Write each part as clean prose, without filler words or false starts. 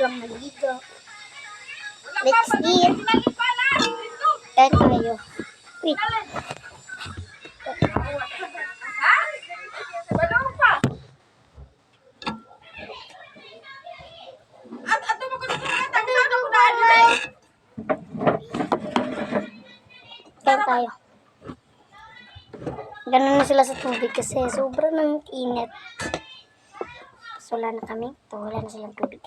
lang naligo. Let's eat. Kain tayo. Wait. Kain tayo. Ganun na sila sa tubig kasi sobrang nang init. So, wala na kami. Ito, wala na silang tubig.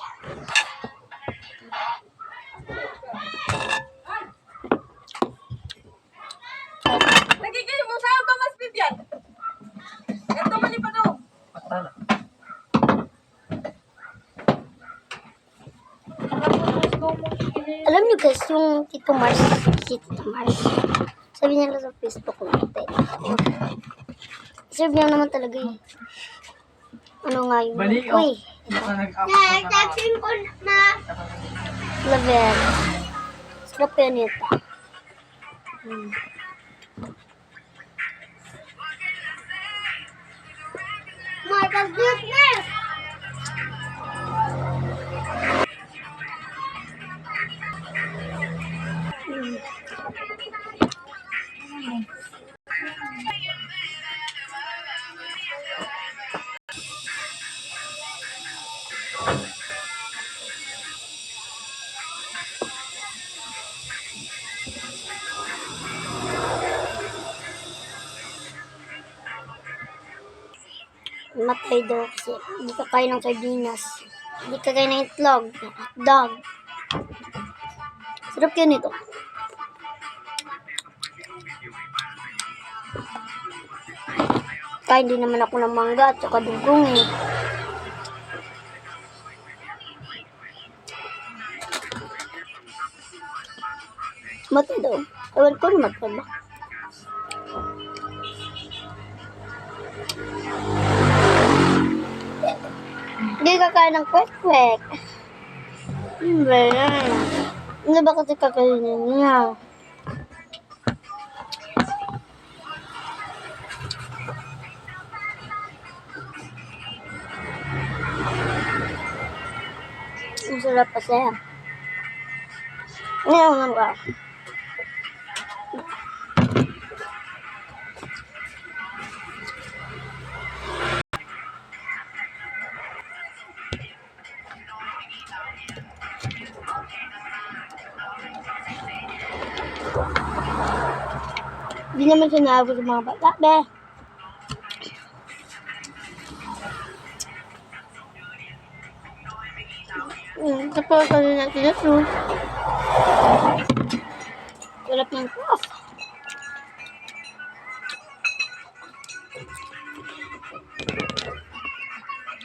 Nagigil mo sa'yo ba mas bibyan? Ito mali pa doon. Patala. Alam niyo guys, yung Tito Mars, si Tito Mars, sabi niya lang sa Facebook ko, serve niya naman talaga yun. Ano nga yun? Bali, Uy! Nag-taxin ko na. Laver. Sarap yan ito. My goodness! Matay daw kasi hindi ka kain ng sardinas. Hindi ka kain ng itlog. Hotdog. Sarap yun ito. Kain din naman ako ng mangga at saka dugong eh. Matay daw. Ewan ko na matay ba? Hindi ka kain ng kwek-kwek. Hindi. Hindi ba kasi kakainin niya? Ang sarap kasi. Ngayon nga ba? Hindi naman sinabi sa mga bata, be. Tapos kami na sinasu. Sarap ng sauce.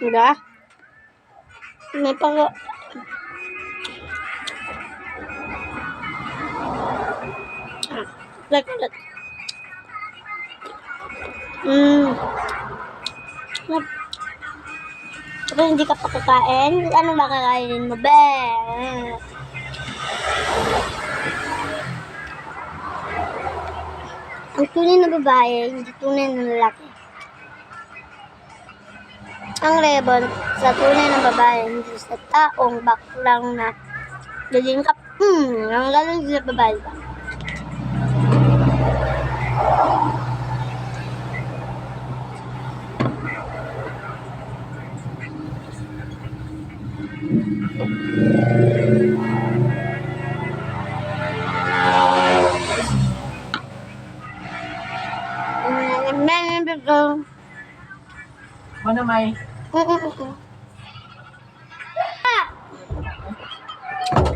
Diba? May pang... Like that. Pero hindi ka pa kakain, ano ba kakainin mo, be? Ang tunay na babae, hindi tunay na lalaki. Ang rebon sa tunay na babae, hindi sa taong baklang na lalingkap. Ang galing sa babae ba? Mana may?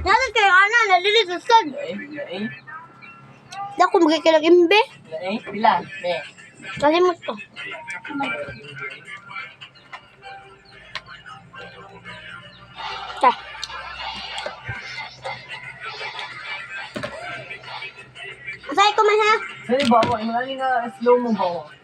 Nasaan kayo, Ana? Nalilisasad. Lae? Hindi ako magkikilang imbe. Lae? Pila? Be? Kalimut ko. Ta. Asay ko man ha? Sali ba ako? Imali nga slow mo ba ako?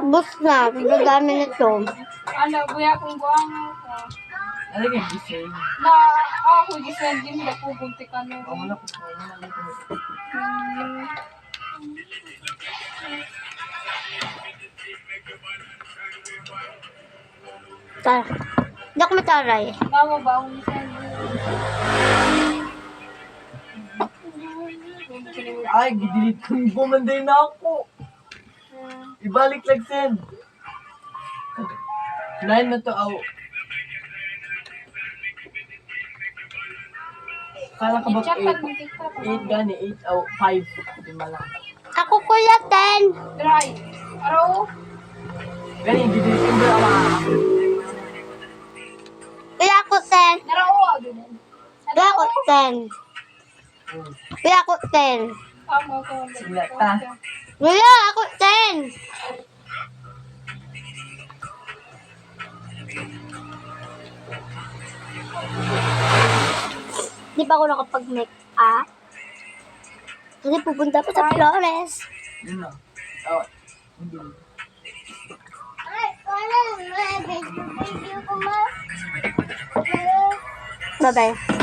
Bus na, pagdadami nito. Ano, buya kong buhang ko. Ano yung gising? Na ako gisend din ba ko bunti ka no. Ako na po. Ano na dito? Tara. Hindi ako mataray. Mama ba akong isang Ay, gidelete ko. Bumanday na ako. Ibalik like send. 9 na to, aw. Kala ka ba chat pa 8? ng TikTok. 8 gani, 8 aw, 5. Lima lang. Ako kuya 10. Dry. Araw. Gani, gidelete ko ba ama? Kuya ako 10. Naraw ako din. Kuya ako 10. Kuya ako 10. Tama ko. Wala ta. Kuya ako 10. Di pa ako nakapag-make up. Kasi pupunta pa sa Flores. Yun na. Aw, hindi. Ay, wala. Video ko ma. Bye-bye.